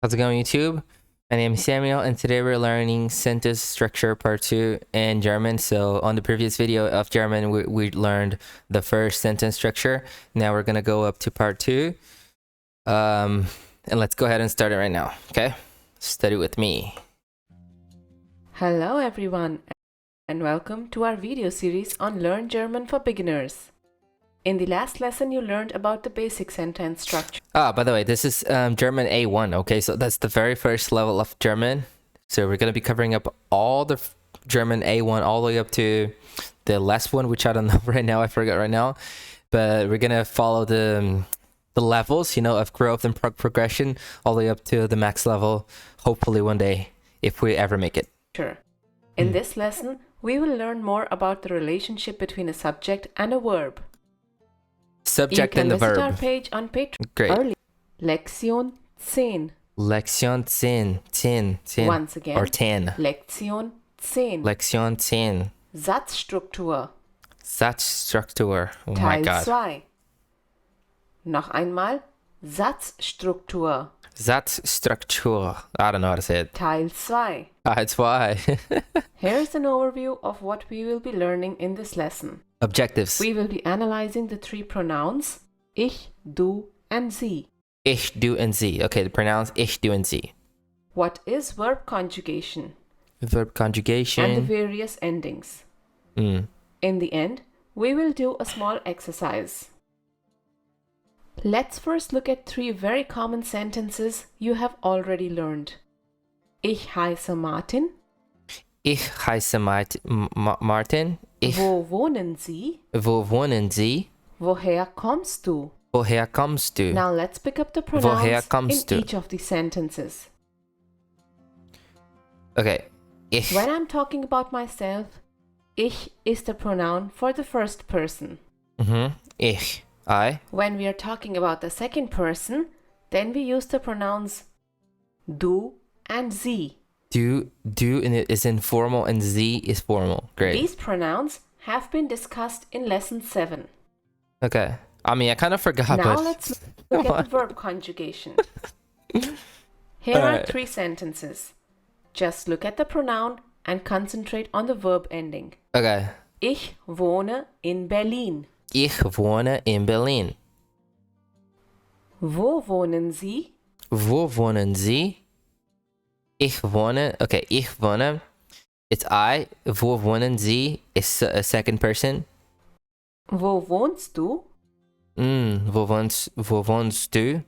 How's it going, YouTube? My name is Samuel, and today we're learning sentence structure part 2 in German. So on the previous video of German, we learned the first sentence structure. Now we're going to go up to part 2. And let's go ahead and start it right now, okay? Study with me. Hello everyone, and welcome to our video series on Learn German for Beginners. In the last lesson, you learned about the basic sentence structure. By the way, this is German A1, okay? So that's the very first level of German. So we're going to be covering up all the German A1 all the way up to the last one, which I don't know right now. I forgot right now. But we're going to follow the levels, of growth and progression all the way up to the max level, hopefully one day, if we ever make it. In this lesson, we will learn more about the relationship between a subject and a verb. Subject and the You can visit verb. our page on Patreon. Great. Early. Lektion 10. Lektion 10. Once again. Or 10. Lektion 10. Lektion 10. Satzstruktur. Satzstruktur. Oh my Teil God. 2. Noch einmal. Satzstruktur. Satzstruktur. I don't know how to say it. Teil 2. That's why. Here's an overview of what we will be learning in this lesson. Objectives. We will be analyzing the three pronouns ich, du, and sie. Ich, du, and sie. Okay, the pronouns ich, du, and sie. What is verb conjugation? Verb conjugation. And the various endings. In the end, we will do a small exercise. Let's first look at three very common sentences you have already learned. Ich heiße Martin. Ich heiße Martin. Wo wohnen Sie? Wo wohnen Sie? Woher kommst du? Woher kommst du? Now let's pick up the Woher pronouns kommst in du? each of these sentences. Okay. Ich. When I'm talking about myself, ich is the pronoun for the first person. Ich. I. When we are talking about the second person, then we use the pronouns du and sie. Do is informal and sie is formal. Great. These pronouns have been discussed in lesson 7. Okay. I mean, I kind of forgot, Now but let's look at the verb conjugation. Here are Alright. 3 sentences. Just look at the pronoun and concentrate on the verb ending. okay. Ich wohne in Berlin. Ich wohne in Berlin. Wo wohnen Sie? Wo wohnen Sie? Ich wohne. Okay, ich wohne. It's I. Wo wohnen Sie is a second person. Wo wohnst du? Wo wohnst du?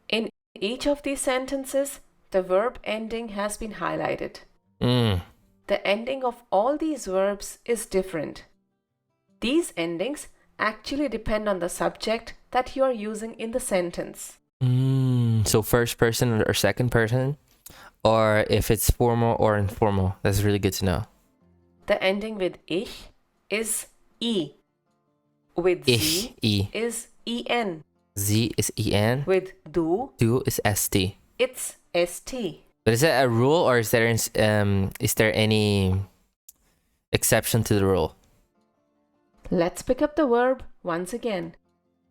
In each of these sentences, the verb ending has been highlighted. The ending of all these verbs is different. These endings actually depend on the subject that you are using in the sentence. So first person or second person, or if it's formal or informal. That's really good to know. The ending with ich is I. With sie I. is en. Sie is en. With du, Du is st. it's st. But is that a rule, or is there any exception to the rule? Let's pick up the verb once again.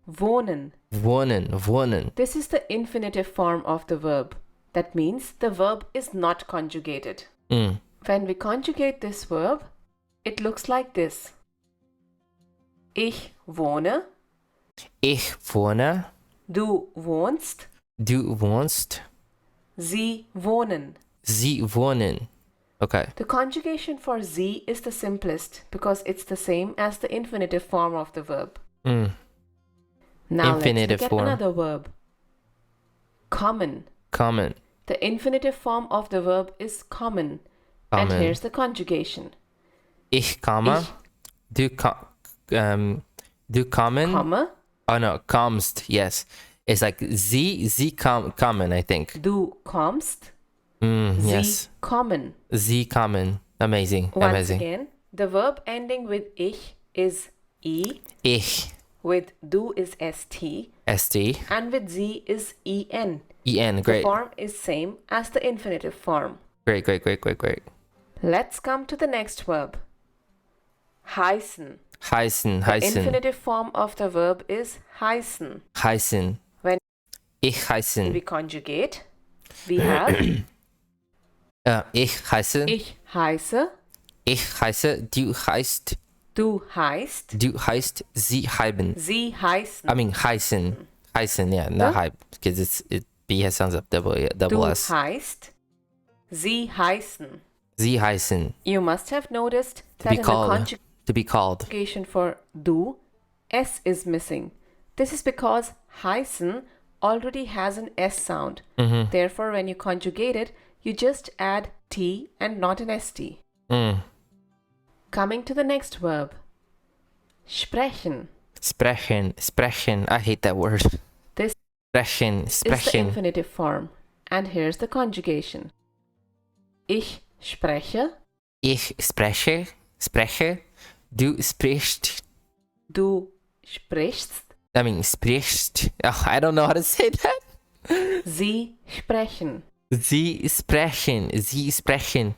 Wohnen. Wohnen. This is the infinitive form of the verb. That means the verb is not conjugated. When we conjugate this verb, it looks like this. Ich wohne. Ich wohne. Du wohnst. Du wohnst. Sie wohnen. Sie wohnen. Okay. The conjugation for sie is the simplest because it's the same as the infinitive form of the verb. Now Infinitive let's look form. at another verb. Kommen. Kommen. The infinitive form of the verb is kommen. And Kommen. here's the conjugation. Ich komme. Ich. Du kommen. Komme. Oh no, kommst. Yes. It's like sie kommen, I think. Du kommst. Yes. Sie kommen. Sie kommen. Amazing. Once Amazing. again, the verb ending with ich is I, Ich. with du is st, St. and with sie is en. En. The Great. form is same as the infinitive form. Great. Let's come to the next verb. Heißen. Heißen. The infinitive form of the verb is heißen. Heißen. When Ich heißen. we conjugate, We have Ich heiße. ich heiße, Ich heiße. Du heißt. du heißt, Du heißt. Sie haben. sie heißen. I mean heißen. Heißen, yeah, not Huh? hype, because it B has sounds up double Du S. heißt, sie heißen. Sie heißen. You must have noticed To that be in called. the To be called. conjugation for du, S is missing. This is because heißen already has an S sound. Mm-hmm. Therefore, when you conjugate it, you just add T and not an ST. Mm. Coming to the next verb. Sprechen Sprechen. Sprechen. I hate that word. This Sprechen. is the Sprechen. infinitive form. And here's the conjugation. Ich spreche, Ich spreche. Spreche. Du sprichst. du sprichst, I mean, sprichst. Oh, I don't know how to say that. sie sprechen. Sie sprechen. Sie sprechen.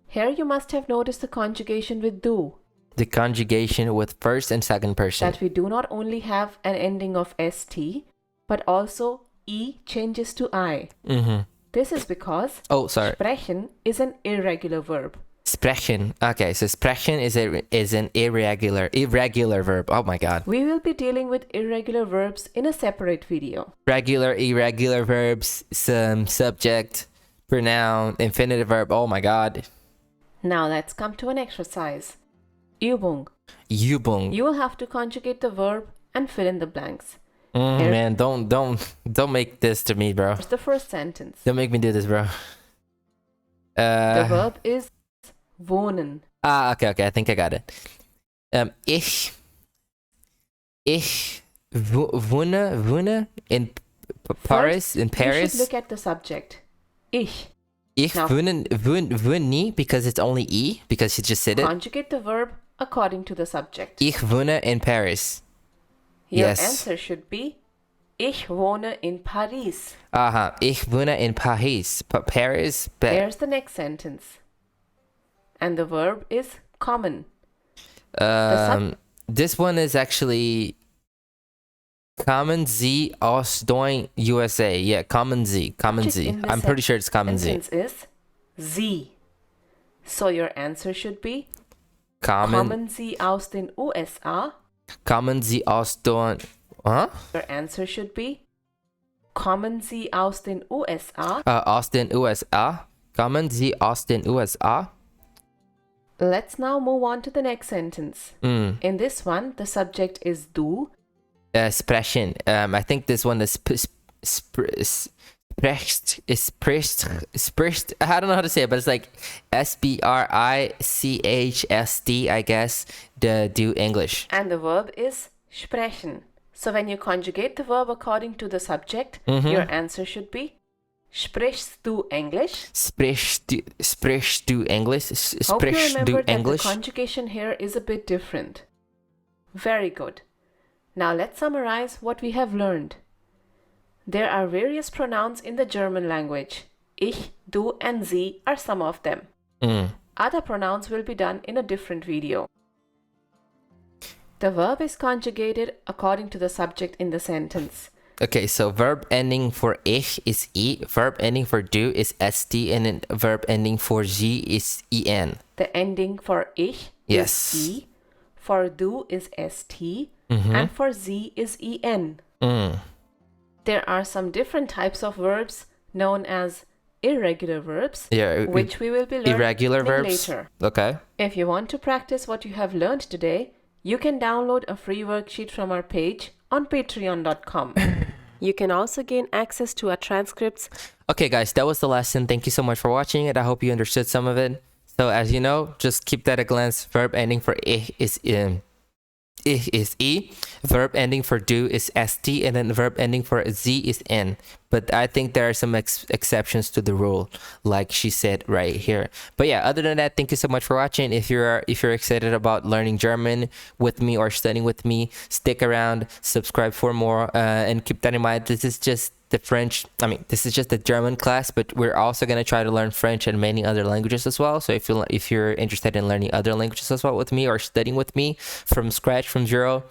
Here you must have noticed the conjugation with du, The conjugation with first and second person. that we do not only have an ending of st, but also e changes to I. Mm-hmm. This is because Oh, sorry. sprechen is an irregular verb. Sprechen. Okay, so sprechen is an irregular verb. Oh my god. We will be dealing with irregular verbs in a separate video. Regular, irregular verbs, some subject, pronoun, infinitive verb. Oh my god. Now let's come to an exercise. Übung. Übung. You will have to conjugate the verb and fill in the blanks. Here- Man, don't make this to me, bro. Here's the first sentence. Don't make me do this, bro. The verb is wohnen. Okay. I think I got it. Ich wohne in Paris. In You should Paris. look at the subject. Ich. Ich Now- wohne nie, because it's only E, because he just said it. Conjugate the verb according to the subject. Ich wohne in Paris. Your Yes. answer should be Ich wohne in Paris. Aha, ich wohne in Paris. Paris. There's the next sentence. And the verb is kommen. This one is actually Kommen Sie aus den USA. Yeah, Kommen Sie. Kommen Just Sie. in the I'm pretty sure it's Kommen Sie. Sentence is Sie. So your answer should be Kommen Kommen Sie aus den USA? Sie aus den... Huh? Your answer should be Kommen Sie aus den USA? Aus den USA. Kommen Sie aus den USA? Let's now move on to the next sentence. In this one, the subject is du. Sprechen. I think this one is spricht. I don't know how to say it, but it's like SPRICHST, I guess, the do English. And the verb is sprechen. So when you conjugate the verb according to the subject, your answer should be Sprichst du Englisch? Sprichst du English? Hope you Sprichst remember du that the English? conjugation here is a bit different. Very good. Now let's summarize what we have learned. There are various pronouns in the German language. Ich, du, and sie are some of them. Other pronouns will be done in a different video. The verb is conjugated according to the subject in the sentence. Okay, so verb ending for ich is E, verb ending for du is ST, and then verb ending for sie is EN. The ending for ich Yes. is E, for du is ST, and for sie is EN. There are some different types of verbs known as irregular verbs, Yeah, which we will be learning irregular verbs. later. Okay. If you want to practice what you have learned today, you can download a free worksheet from our page on patreon.com. You can also gain access to our transcripts. Okay, guys, that was the lesson. Thank you so much for watching it. I hope you understood some of it. So, as you know, just keep that at a glance. Verb ending for ich is E. Verb ending for du is ST, and then verb ending for Z is N. But I think there are some exceptions to the rule, like she said right here. But yeah, other than that, thank you so much for watching. If you're excited about learning German with me or studying with me, stick around, subscribe for more, and keep that in mind. This is just the French. I mean, this is just the German class, but we're also gonna try to learn French and many other languages as well. So if you're interested in learning other languages as well with me, or studying with me from scratch, from zero,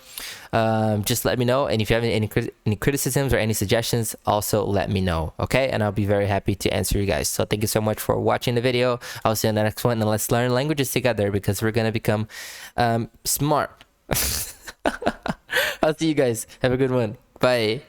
just let me know. And if you have any criticisms or any suggestions, also let me know. Okay, and I'll be very happy to answer you guys. So thank you so much for watching the video. I'll see you in the next one, and let's learn languages together because we're gonna become smart. I'll see you guys. Have a good one. Bye.